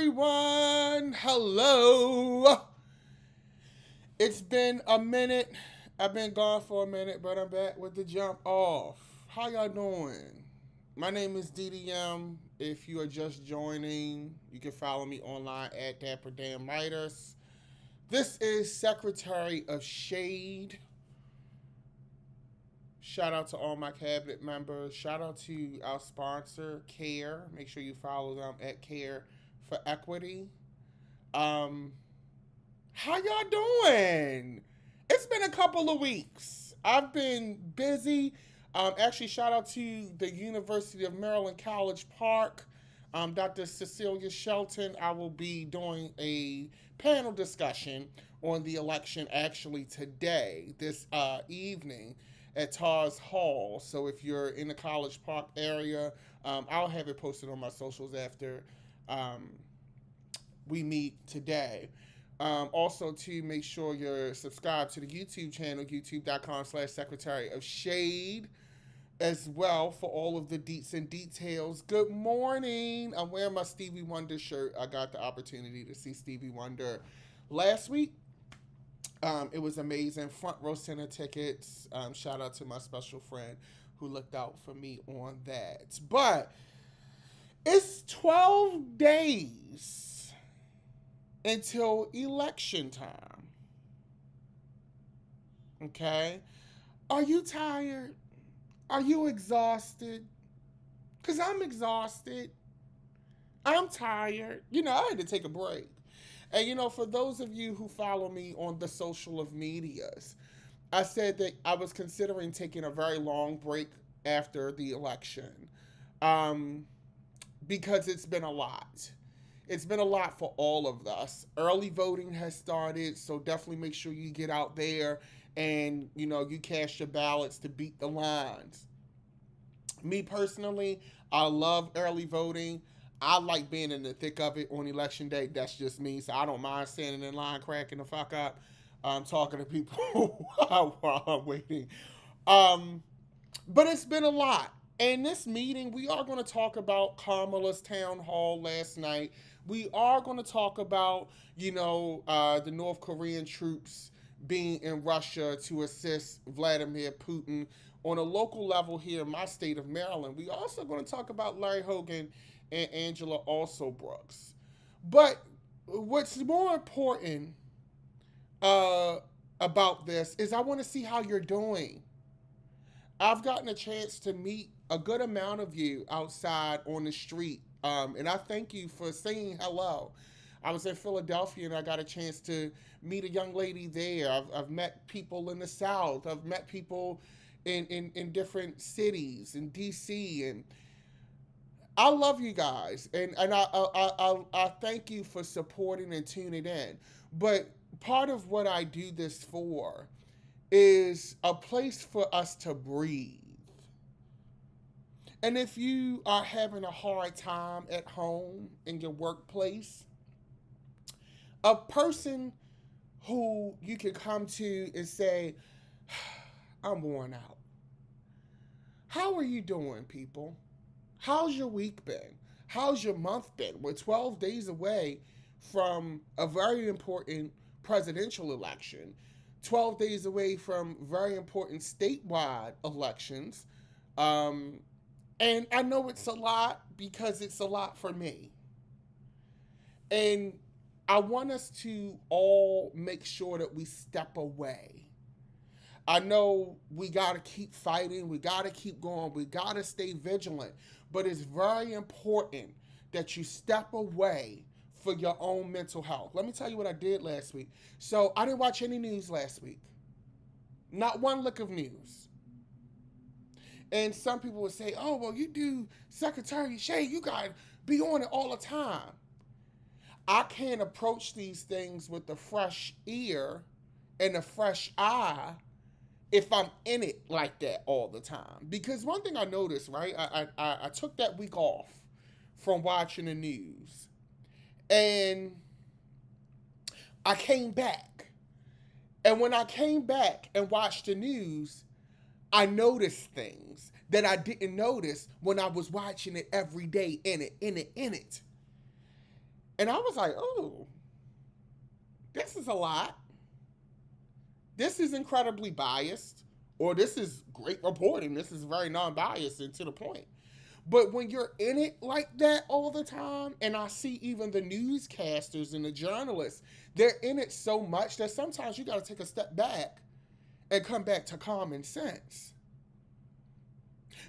everyone. Hello. It's been a minute. I've been gone for a minute, but I'm back with the jump off. How y'all doing? My name is DDM. If you are just joining, you can follow me online at DapperDamWriters. This is Secretary of Shade. Shout out to all my cabinet members. Shout out to our sponsor, Care. Make sure you follow them at Care for Equity. Um, how y'all doing? It's been a couple of weeks. I've been busy. Actually, shout out to the University of Maryland College Park. Dr. Cecilia Shelton. I will be doing a panel discussion on the election actually today, this evening at Tars Hall. So if you're in the College Park area, I'll have it posted on my socials after um, we meet today. Also, to make sure you're subscribed to the YouTube channel, youtube.com/Secretary of Shade, as well for all of the deets and details. Good morning. I'm wearing my Stevie Wonder shirt. I got the opportunity to see Stevie Wonder last week. It was amazing. Front row center tickets. Shout out to my special friend who looked out for me on that. But it's 12 days until election time. Okay? Are you tired? Are you exhausted? Because I'm exhausted. I'm tired. I had to take a break. And, for those of you who follow me on the social of medias, I said that I was considering taking a very long break after the election because it's been a lot. It's been a lot for all of us. Early voting has started, so definitely make sure you get out there and, you cast your ballots to beat the lines. Me personally, I love early voting. I like being in the thick of it on election day. That's just me. So I don't mind standing in line, cracking the fuck up, talking to people while I'm waiting. But it's been a lot. In this meeting, we are going to talk about Kamala'S town hall last night. We are going to talk about, the North Korean troops being in Russia to assist Vladimir Putin on a local level here in my state of Maryland. We also going to talk about Larry Hogan and Angela Alsobrooks. But what's more important about this is I want to see how you're doing. I've gotten a chance to meet a good amount of you outside on the street, and I thank you for saying hello. I was in Philadelphia and I got a chance to meet a young lady there. I've met people in the South. I've met people in different cities, in D.C., and I love you guys, and I thank you for supporting and tuning in. But part of what I do this for is a place for us to breathe. And if you are having a hard time at home, in your workplace, a person who you can come to and say, I'm worn out. How are you doing, people? How's your week been? How's your month been? We're 12 days away from a very important presidential election, 12 days away from very important statewide elections. And I know it's a lot because it's a lot for me. And I want us to all make sure that we step away. I know we got to keep fighting. We got to keep going. We got to stay vigilant. But it's very important that you step away for your own mental health. Let me tell you what I did last week. So I didn't watch any news last week. Not one lick of news. And some people would say, oh, well, you do Secretary Shay. You got to be on it all the time. I can't approach these things with a fresh ear and a fresh eye if I'm in it like that all the time. Because one thing I noticed, right, I took that week off from watching the news. And I came back. And when I came back and watched the news, I noticed things that I didn't notice when I was watching it every day in it. And I was like, oh, this is a lot. This is incredibly biased, or this is great reporting. This is very non biased and to the point. But when you're in it like that all the time, and I see even the newscasters and the journalists, they're in it so much that sometimes you got to take a step back and come back to common sense.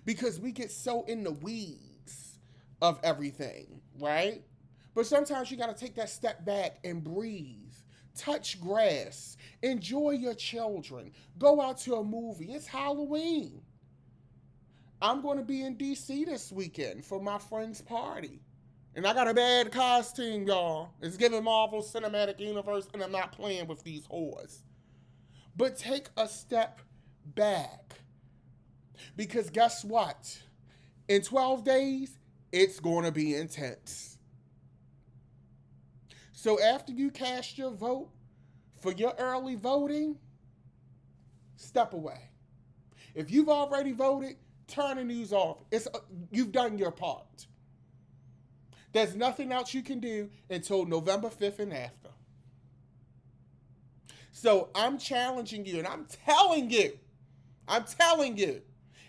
Because we get so in the weeds of everything, right? But sometimes you got to take that step back and breathe. Touch grass. Enjoy your children. Go out to a movie. It's Halloween. I'm going to be in D.C. this weekend for my friend's party. And I got a bad costume, y'all. It's giving Marvel Cinematic Universe, and I'm not playing with these whores. But take a step back. Because guess what? In 12 days, it's going to be intense. So after you cast your vote for your early voting, step away. If you've already voted, turn the news off. You've done your part. There's nothing else you can do until November 5th and after. So I'm challenging you, and I'm telling you,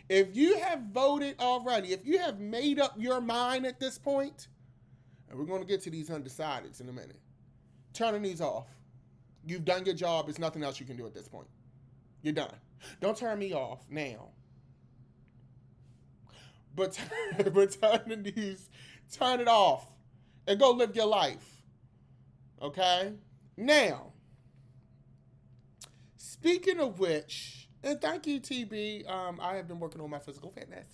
if you have voted already, if you have made up your mind at this point, and we're going to get to these undecideds in a minute, turn the news off. You've done your job. There's nothing else you can do at this point. You're done. Don't turn me off now. But turn the news, turn it off, and go live your life. Okay? Now, speaking of which, and thank you, TB. I have been working on my physical fitness.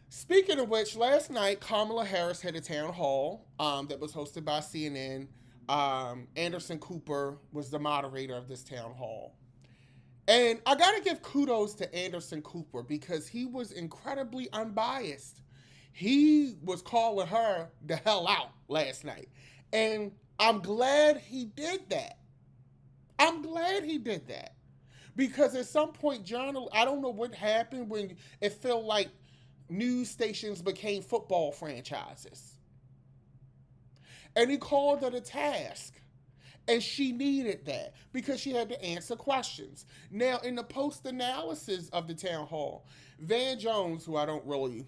Speaking of which, last night, Kamala Harris had a town hall that was hosted by CNN. Anderson Cooper was the moderator of this town hall. And I got to give kudos to Anderson Cooper because he was incredibly unbiased. He was calling her the hell out last night. And I'm glad he did that. Because at some point, I don't know what happened when it felt like news stations became football franchises. And he called her to task. And she needed that because she had to answer questions. Now, in the post-analysis of the town hall, Van Jones, who I don't really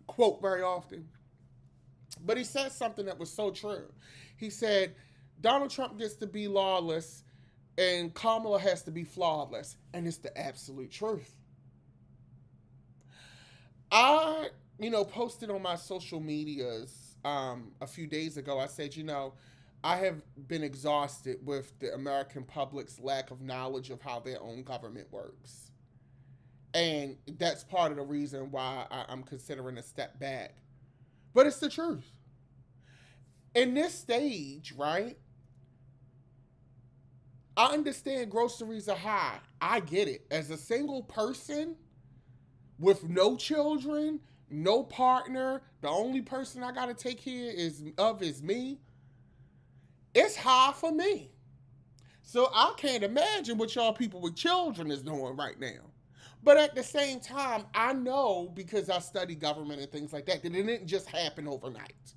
quote very often, but he said something that was so true. He said, Donald Trump gets to be lawless and Kamala has to be flawless. And it's the absolute truth. I, posted on my social medias a few days ago, I said, I have been exhausted with the American public's lack of knowledge of how their own government works. And that's part of the reason why I'm considering a step back. But it's the truth. In this stage, right? I understand groceries are high. I get it. As a single person with no children, no partner, the only person I got to take care is me. It's high for me. So I can't imagine what y'all people with children is doing right now. But at the same time, I know because I study government and things like that it didn't just happen overnight.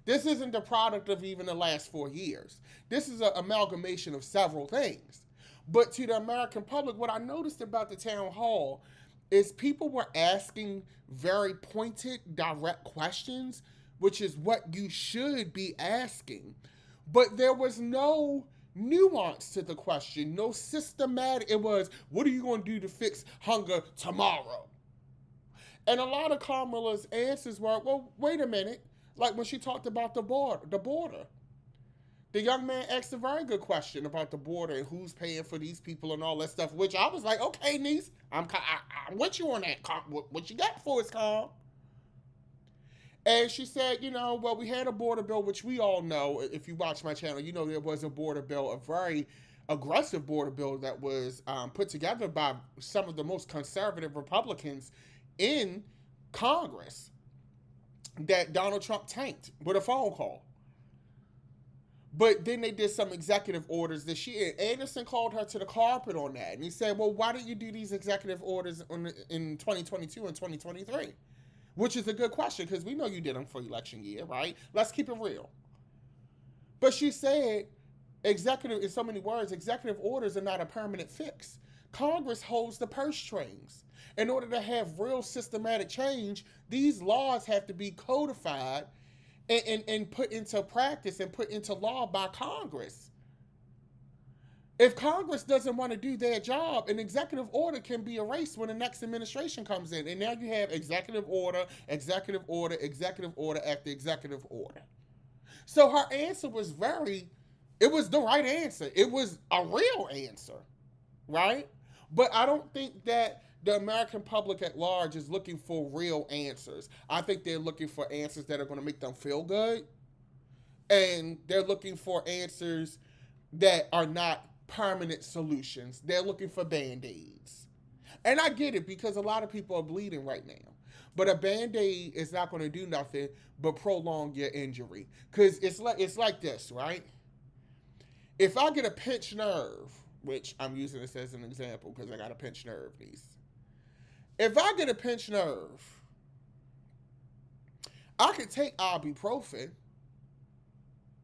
This isn't the product of even the last 4 years. This is an amalgamation of several things. But to the American public, what I noticed about the town hall is people were asking very pointed, direct questions, which is what you should be asking. But there was no nuance to the question, no systematic. It was, what are you going to do to fix hunger tomorrow? And a lot of Kamala's answers were, well, wait a minute. Like when she talked about the border. The young man asked a very good question about the border and who's paying for these people and all that stuff, which I was like, okay, niece, I'm with you on that. What you got for us, Calm? And she said, well, we had a border bill, which we all know, if you watch my channel, there was a border bill, a very aggressive border bill that was put together by some of the most conservative Republicans in Congress that Donald Trump tanked with a phone call. But then they did some executive orders this year. Anderson called her to the carpet on that. And he said, well, why didn't you do these executive orders in 2022 and 2023? which is a good question because we know you did them for election year, right? Let's keep it real. But she said, executive, in so many words, executive orders are not a permanent fix. Congress holds the purse strings. In order to have real systematic change, these laws have to be codified and put into practice and put into law by Congress. If Congress doesn't want to do their job, an executive order can be erased when the next administration comes in. And now you have executive order, executive order, executive order after executive order. So her answer was it was the right answer. It was a real answer, right? But I don't think that the American public at large is looking for real answers. I think they're looking for answers that are going to make them feel good. And they're looking for answers that are not permanent solutions. They're looking for band-aids. And I get it because a lot of people are bleeding right now. But a band-aid is not going to do nothing but prolong your injury. Because it's like this, right? If I get a pinched nerve, which I'm using this as an example because I got a pinched nerve, if I get a pinched nerve, I could take ibuprofen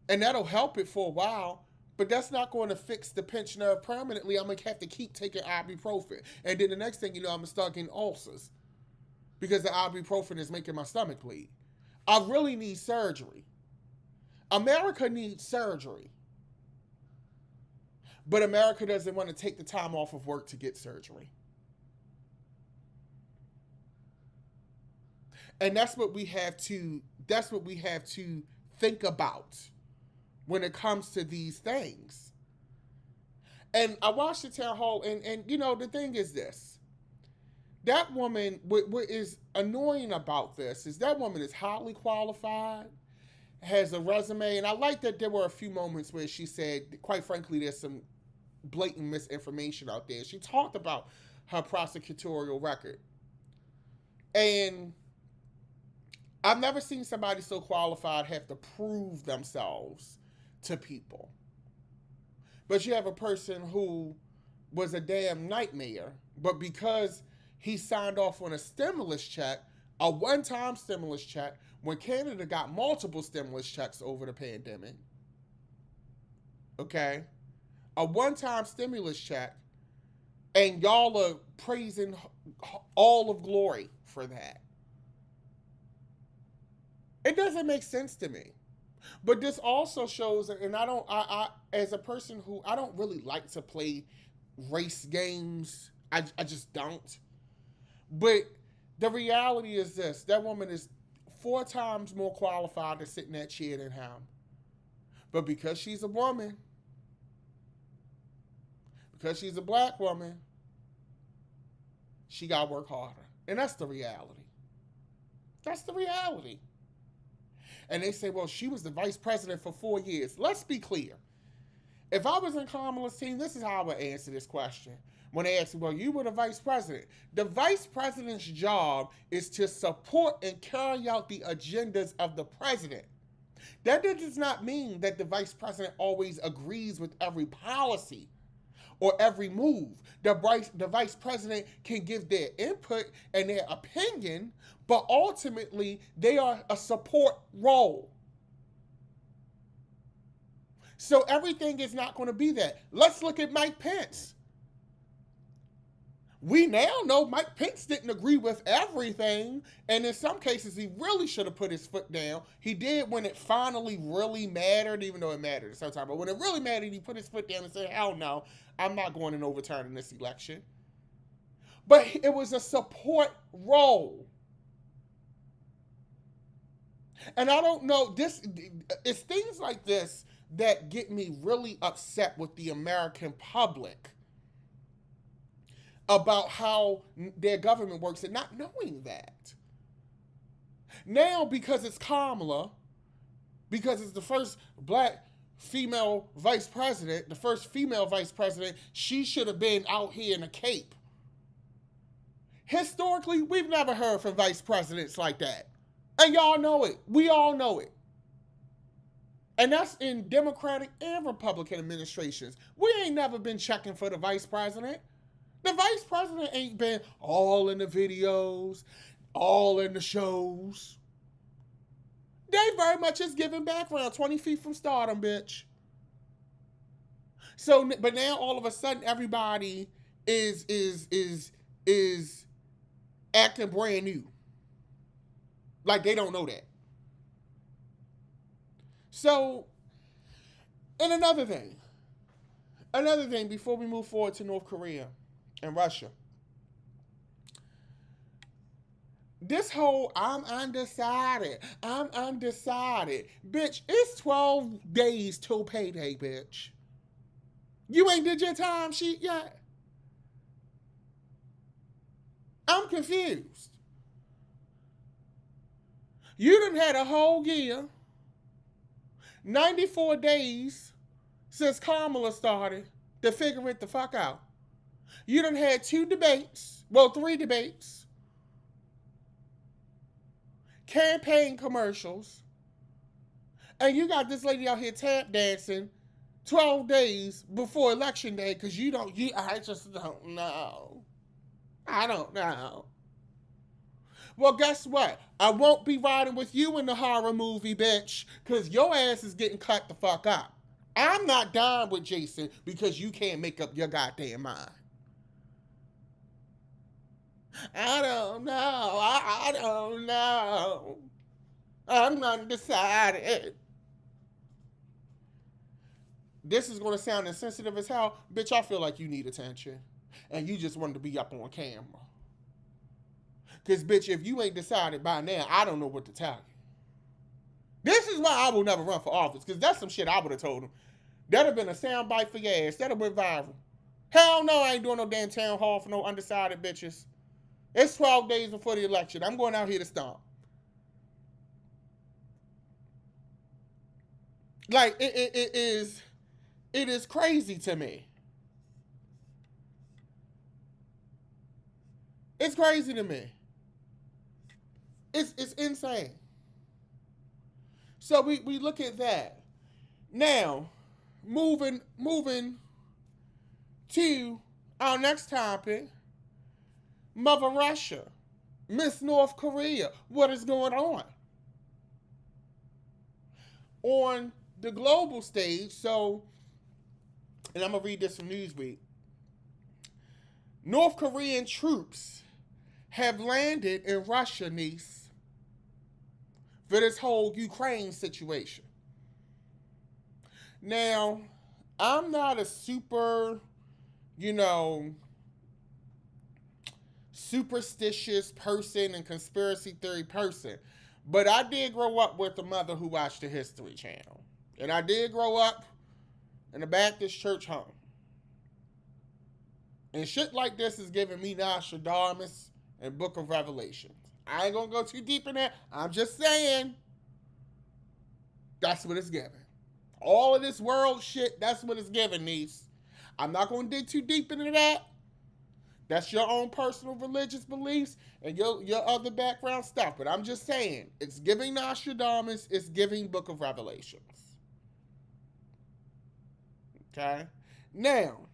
and that'll help it for a while, but that's not going to fix the pinched nerve permanently. I'm going to have to keep taking ibuprofen. And then the next thing you know, I'm going to start getting ulcers because the ibuprofen is making my stomach bleed. I really need surgery. America needs surgery. But America doesn't want to take the time off of work to get surgery. And that's what we have to think about when it comes to these things. And I watched the town hall, and you know, the thing is this. That woman, what is annoying about this is that woman is highly qualified, has a resume, and I like that there were a few moments where she said, quite frankly, there's some blatant misinformation out there. She talked about her prosecutorial record. And I've never seen somebody so qualified have to prove themselves to people. But you have a person who was a damn nightmare, but because he signed off on a stimulus check, a one-time stimulus check, when Canada got multiple stimulus checks over the pandemic, okay, a one-time stimulus check, and y'all are praising all of glory for that. It doesn't make sense to me. But this also shows, and I as a person who, I don't really like to play race games. I just don't. But the reality is this. That woman is 4 times more qualified to sit in that chair than him. But because she's a woman, because she's a black woman, she got to work harder. And that's the reality. That's the reality. And they say, well, she was the vice president for 4 years. Let's be clear. If I was in Kamala's team, this is how I would answer this question. When they ask me, well, you were the vice president. The vice president's job is to support and carry out the agendas of the president. That does not mean that the vice president always agrees with every policy or every move. The vice president can give their input and their opinion, but ultimately they are a support role. So everything is not going to be that. Let's look at Mike Pence. We now know Mike Pence didn't agree with everything, and in some cases he really should have put his foot down. He did when it finally really mattered, even though it mattered at some time. But when it really mattered, he put his foot down and said, hell no, I'm not going and overturning this election. But it was a support role. And I don't know, it's things like this that get me really upset with the American public about how their government works and not knowing that. Now, because it's Kamala, because it's the first black female vice president, the first female vice president, she should have been out here in a cape. Historically, we've never heard from vice presidents like that. And y'all know it. We all know it. And that's in Democratic and Republican administrations. We ain't never been checking for the vice president. The vice president ain't been all in the videos. all in the shows. They very much is giving background 20 feet from stardom, bitch. So, but now all of a sudden, everybody is acting brand new, like they don't know that. So, and another thing before we move forward to North Korea and Russia, this whole I'm undecided, bitch. It's 12 days till payday, bitch. You ain't did your time sheet yet. I'm confused. You done had a whole year, 94 days since Kamala started to figure it the fuck out. You done had 3 debates, campaign commercials, and you got this lady out here tap dancing 12 days before election day because I just don't know. I don't know. Well, guess what? I won't be riding with you in the horror movie, bitch, because your ass is getting cut the fuck up. I'm not dying with Jason because you can't make up your goddamn mind. I don't know. I don't know. I'm undecided. This is going to sound insensitive as hell. Bitch, I feel like you need attention. And you just wanted to be up on camera. Because, bitch, if you ain't decided by now, I don't know what to tell you. This is why I will never run for office. Because that's some shit I would have told him. That'd have been a soundbite for your ass. That'd have went viral. Hell no, I ain't doing no damn town hall for no undecided bitches. It's 12 days before the election. I'm going out here to stomp. Like, it is crazy to me. It's crazy to me. It's insane. So we look at that. Now, moving to our next topic, Mother Russia, Miss North Korea. What is going on? On the global stage, so, and I'm going to read this from Newsweek. North Korean troops have landed in Russia, niece, for this whole Ukraine situation. Now, I'm not a super, superstitious person and conspiracy theory person, but I did grow up with a mother who watched the History Channel. And I did grow up in a Baptist church home. And shit like this is giving me Nostradamus and Book of Revelation. I ain't gonna go too deep in that. I'm just saying that's what it's giving. All of this world shit, that's what it's giving, niece. I'm not gonna dig too deep into that. That's your own personal religious beliefs and your other background stuff. But I'm just saying, it's giving Nostradamus, it's giving Book of Revelations. Okay? Now,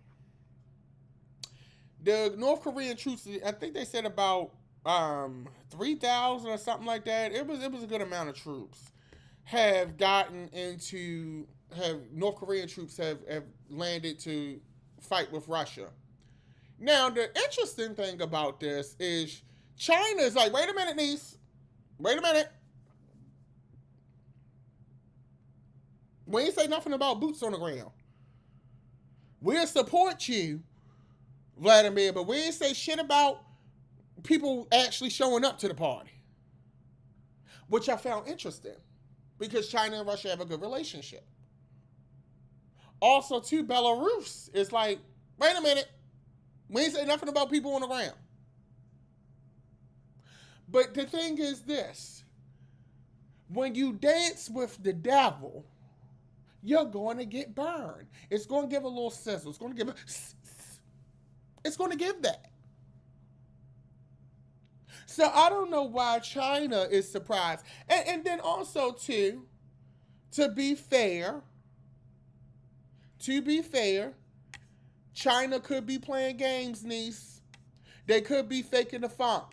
the North Korean troops, I think they said about 3,000 or something like that. It was a good amount of troops North Korean troops have landed to fight with Russia. Now, the interesting thing about this is China is like, wait a minute, niece. Wait a minute. We ain't say nothing about boots on the ground. We'll support you, Vladimir, but we ain't say shit about people actually showing up to the party. Which I found interesting, because China and Russia have a good relationship. Also, too, Belarus is like, wait a minute, we ain't say nothing about people on the ground. But the thing is this, when you dance with the devil, you're going to get burned. It's going to give a little sizzle. It's going to give that. So I don't know why China is surprised. And then also, too, to be fair, China could be playing games, niece. They could be faking the funk.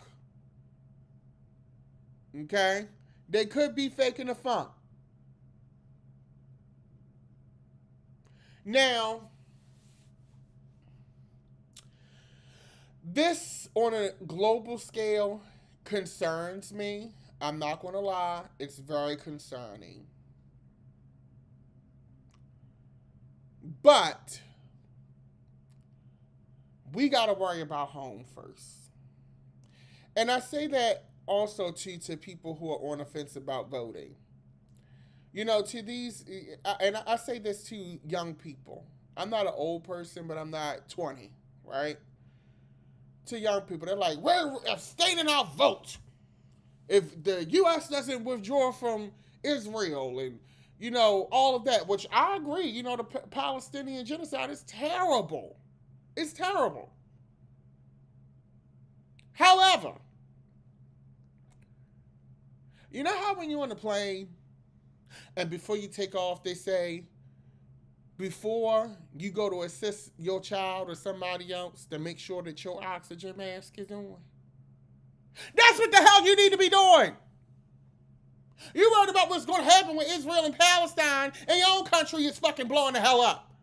Okay? They could be faking the funk. Now, this on a global scale concerns me. I'm not going to lie, it's very concerning. But we got to worry about home first. And I say that also to people who are on the fence about voting. You know, to these, and I say this to young people. I'm not an old person, but I'm not 20, right? To young people, they're like, we're abstaining our vote if the U.S. doesn't withdraw from Israel and, you know, all of that, which I agree. You know, the Palestinian genocide is terrible. It's terrible. However, you know how when you're on the plane and before you take off, they say, before you go to assist your child or somebody else, to make sure that your oxygen mask is on? That's what the hell you need to be doing. You worried about what's going to happen with Israel and Palestine, and your own country is fucking blowing the hell up.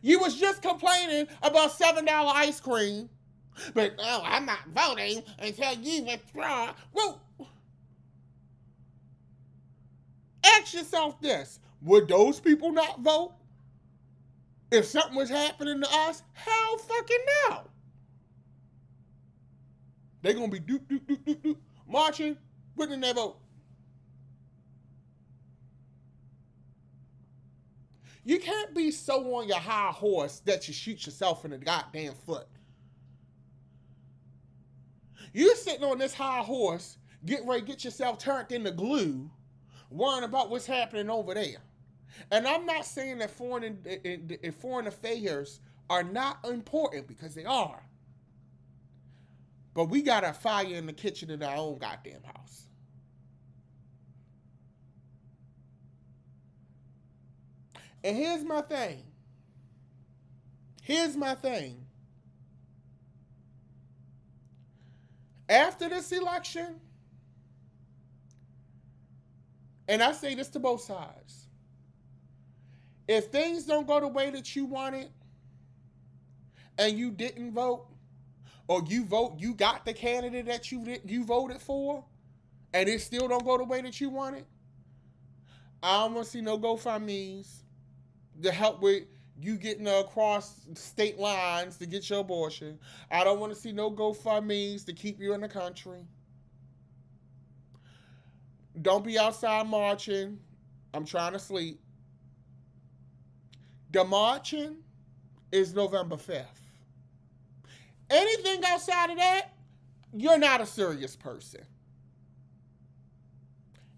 You was just complaining about $7 ice cream, but oh, I'm not voting until you withdraw. Well, ask yourself this. Would those people not vote if something was happening to us? Hell fucking no. They're going to be marching, putting in their vote. You can't be so on your high horse that you shoot yourself in the goddamn foot. You sitting on this high horse, get ready to get yourself turned into glue, worrying about what's happening over there. And I'm not saying that foreign affairs are not important, because they are. But we got a fire in the kitchen in our own goddamn house. And here's my thing. After this election, and I say this to both sides, if things don't go the way that you wanted, and you didn't vote, or you got the candidate that you voted for, and it still don't go the way that you wanted, I don't want to see no GoFundMe's to help with you getting across state lines to get your abortion. I don't want to see no GoFundMe's to keep you in the country. Don't be outside marching. I'm trying to sleep. The marching is November 5th. Anything outside of that, you're not a serious person.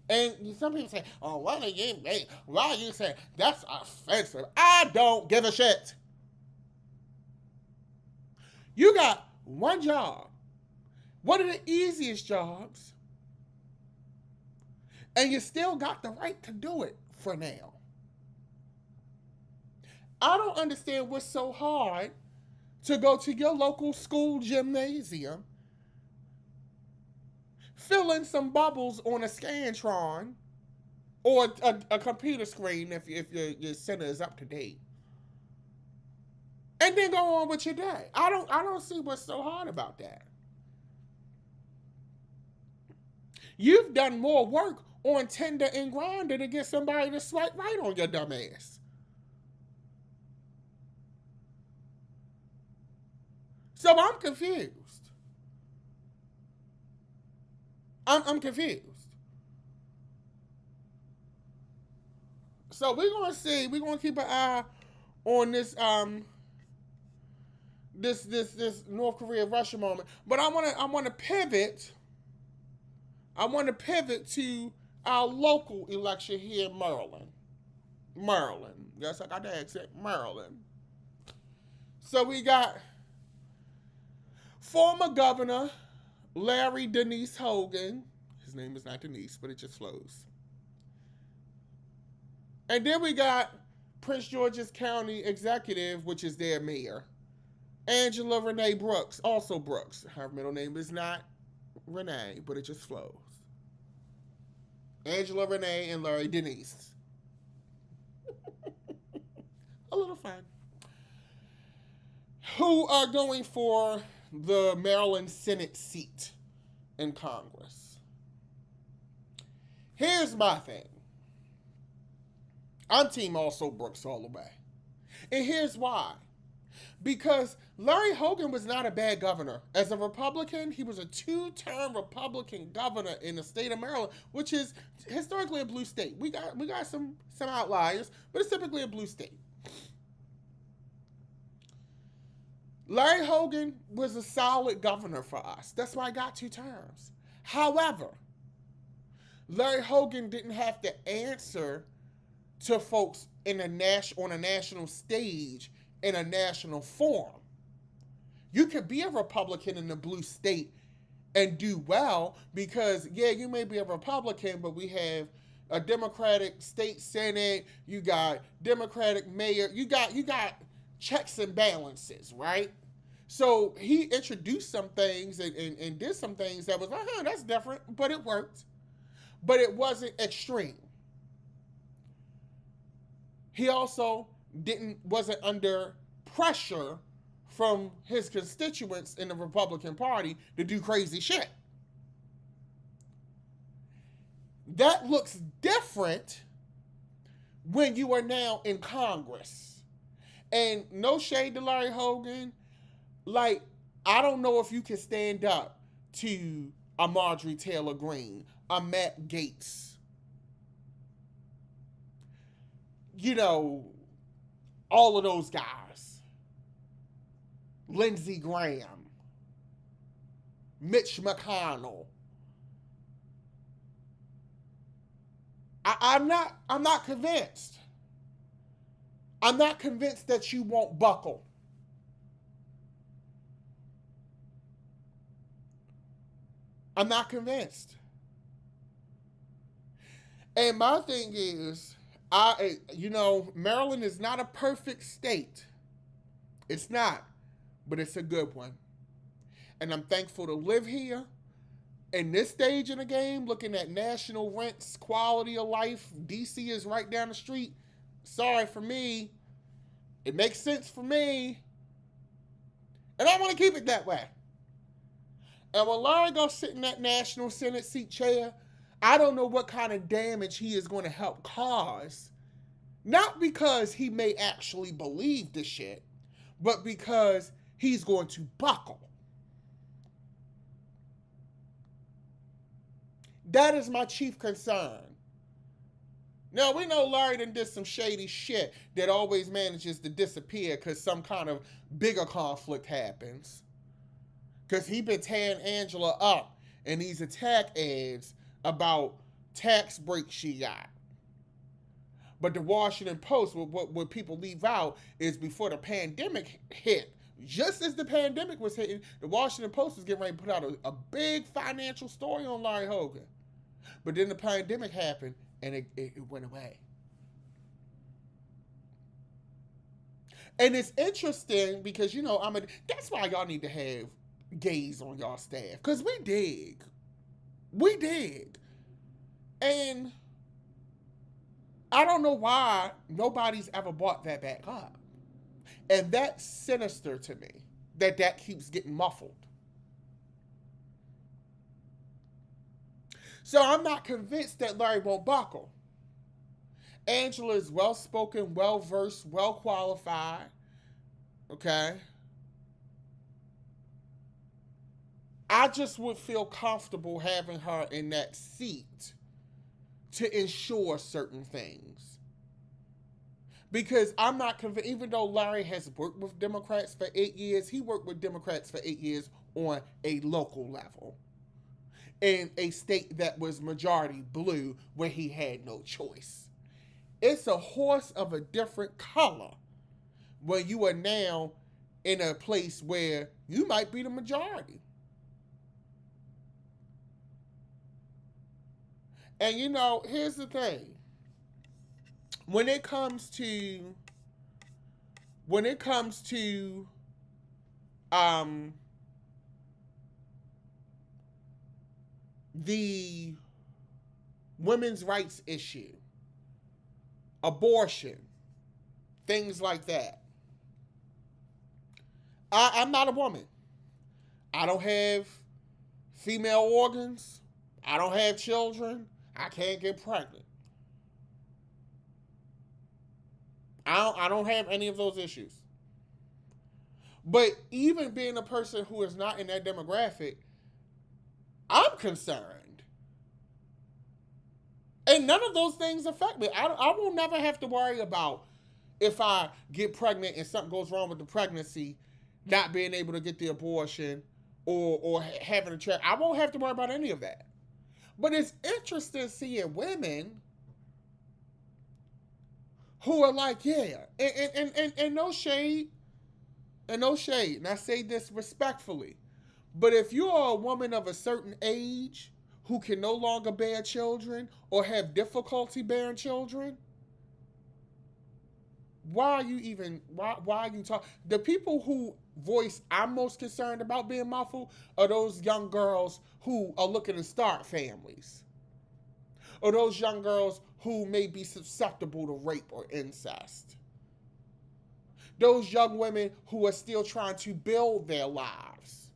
And some people say, oh, why are you saying that's offensive? I don't give a shit. You got one job, one of the easiest jobs, and you still got the right to do it for now. I don't understand what's so hard to go to your local school gymnasium, fill in some bubbles on a Scantron or a computer screen if your center is up to date, and then go on with your day. I don't see what's so hard about that. You've done more work on Tinder and Grindr to get somebody to swipe right on your dumb ass. So I'm confused. I'm confused. So we're gonna see. We're gonna keep an eye on this this North Korea Russia moment. But I wanna pivot. I want to pivot to our local election here in Maryland. Yes, I got the accent. Maryland. So we got former governor Larry Denise Hogan. His name is not Denise, but it just flows. And then we got Prince George's County Executive, which is their mayor, Angela Renee Brooks, also Brooks. Her middle name is not Renee, but it just flows. Angela Renee and Larry Denise. A little fun. Who are going for the Maryland Senate seat in Congress? Here's my thing. I'm Team Alsobrooks all the way. And here's why. Because Larry Hogan was not a bad governor. As a Republican, he was a two-term Republican governor in the state of Maryland, which is historically a blue state. We got some outliers, but it's typically a blue state. Larry Hogan was a solid governor for us. That's why I got 2 terms. However, Larry Hogan didn't have to answer to folks on a national stage in a national forum. You could be a Republican in a blue state and do well because, yeah, you may be a Republican, but we have a Democratic state senate, you got Democratic mayor, you got checks and balances, right? So he introduced some things and did some things that was like, that's different, but it worked. But it wasn't extreme. He also wasn't under pressure from his constituents in the Republican Party to do crazy shit. That looks different when you are now in Congress. And no shade to Larry Hogan. Like, I don't know if you can stand up to a Marjorie Taylor Greene, a Matt Gaetz, you know, all of those guys. Lindsey Graham, Mitch McConnell. I'm not convinced. I'm not convinced that you won't buckle. I'm not convinced. And my thing is, Maryland is not a perfect state. It's not, but it's a good one. And I'm thankful to live here. In this stage in the game, looking at national rents, quality of life, DC is right down the street. Sorry for me. It makes sense for me. And I want to keep it that way. And when Larry goes sit in that National Senate seat chair, I don't know what kind of damage he is going to help cause. Not because he may actually believe this shit, but because he's going to buckle. That is my chief concern. Now, we know Larry done did some shady shit that always manages to disappear because some kind of bigger conflict happens. Because he been tearing Angela up in these attack ads about tax breaks she got. But the Washington Post, what people leave out is before the pandemic hit, just as the pandemic was hitting, the Washington Post was getting ready to put out a big financial story on Larry Hogan. But then the pandemic happened and it went away. And it's interesting because, that's why y'all need to have gays on y'all staff. Because we dig. We dig. And I don't know why nobody's ever brought that back up. And that's sinister to me, that keeps getting muffled. So I'm not convinced that Larry won't buckle. Angela is well-spoken, well-versed, well-qualified. Okay? I just would feel comfortable having her in that seat to ensure certain things. Because I'm not convinced, even though Larry has worked with Democrats for 8 years, he worked with Democrats for 8 years on a local level. In a state that was majority blue where he had no choice. It's a horse of a different color when you are now in a place where you might be the majority. And here's the thing. When it comes to the women's rights issue, abortion, things like that. I'm not a woman. I don't have female organs. I don't have children. I can't get pregnant. I don't have any of those issues. But even being a person who is not in that demographic, I'm concerned. And none of those things affect me. I will never have to worry about if I get pregnant and something goes wrong with the pregnancy, not being able to get the abortion or having a child. I won't have to worry about any of that. But it's interesting seeing women who are like, yeah, and no shade, and I say this respectfully, but if you are a woman of a certain age who can no longer bear children or have difficulty bearing children, why are you talking? The people who voice I'm most concerned about being muffled are those young girls who are looking to start families, or those young girls who may be susceptible to rape or incest. Those young women who are still trying to build their lives.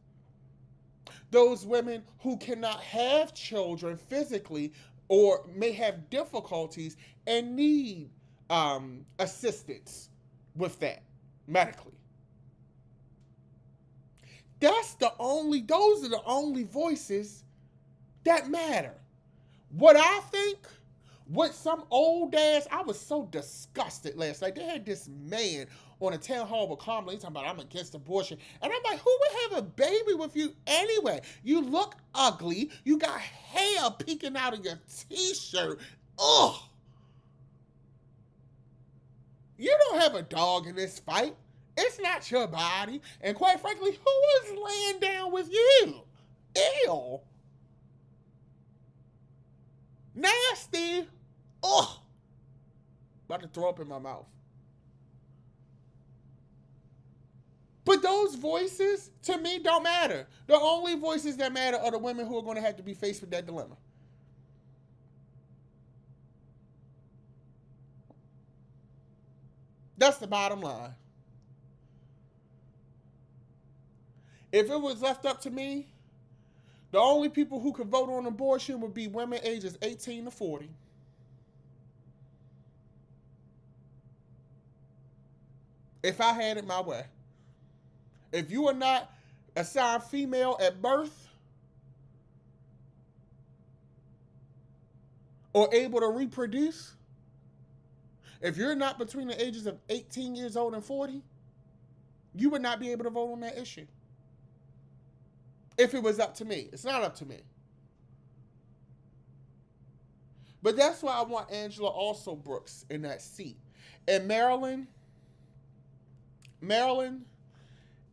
Those women who cannot have children physically or may have difficulties and need assistance with that medically. Those are the only voices that matter. What I think, what some old ass, I was so disgusted last night. They had this man on a town hall with Kamala talking about I'm against abortion. And I'm like, who would have a baby with you anyway? You look ugly. You got hair peeking out of your t-shirt. Ugh. You don't have a dog in this fight. It's not your body. And quite frankly, who is laying down with you? Ew. Nasty. Ugh. About to throw up in my mouth. But those voices, to me, don't matter. The only voices that matter are the women who are going to have to be faced with that dilemma. That's the bottom line. If it was left up to me, the only people who could vote on abortion would be women ages 18 to 40. If I had it my way. If you are not assigned female at birth or able to reproduce, if you're not between the ages of 18 years old and 40, you would not be able to vote on that issue. If it was up to me. It's not up to me. But that's why I want Angela Alsobrooks in that seat. In Maryland,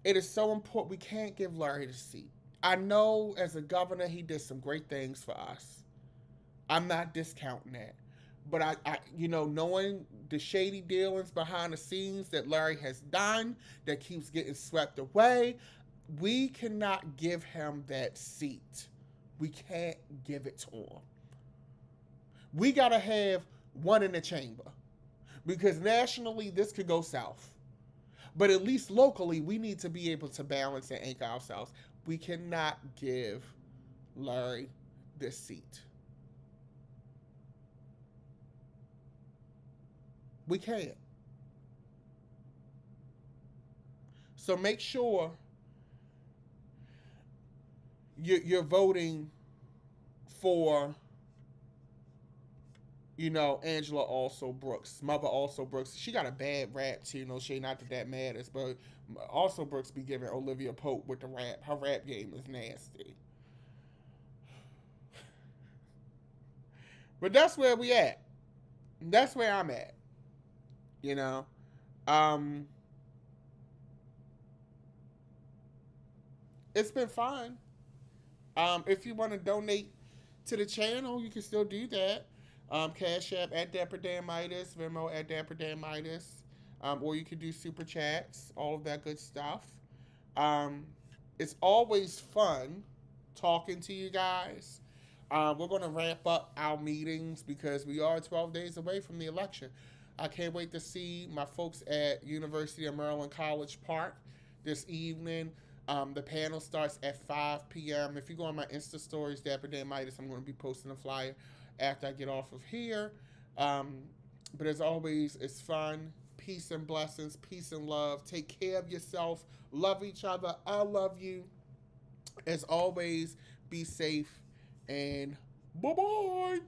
it is so important. We can't give Larry the seat. I know as a governor, he did some great things for us. I'm not discounting that. But I knowing the shady dealings behind the scenes that Larry has done, that keeps getting swept away, we cannot give him that seat. We can't give it to him. We got to have one in the chamber. Because nationally, this could go south. But at least locally, we need to be able to balance and anchor ourselves. We cannot give Larry this seat. We can't. So make sure you're voting for, Angela Alsobrooks, Mother Alsobrooks. She got a bad rap too. No shade, not that matters, but Alsobrooks be giving Olivia Pope with the rap. Her rap game is nasty. But that's where we at. That's where I'm at. It's been fun. If you want to donate to the channel, you can still do that. Cash App at Dapper Dan Midas, Venmo at Dapper Dan Midas, or you can do super chats, all of that good stuff. It's always fun talking to you guys. We're going to ramp up our meetings because we are 12 days away from the election. I can't wait to see my folks at University of Maryland College Park this evening. The panel starts at 5 p.m. If you go on my Insta stories, Dapper Dan Midas, I'm going to be posting a flyer after I get off of here. But as always, it's fun. Peace and blessings, peace and love. Take care of yourself. Love each other. I love you. As always, be safe and bye-bye.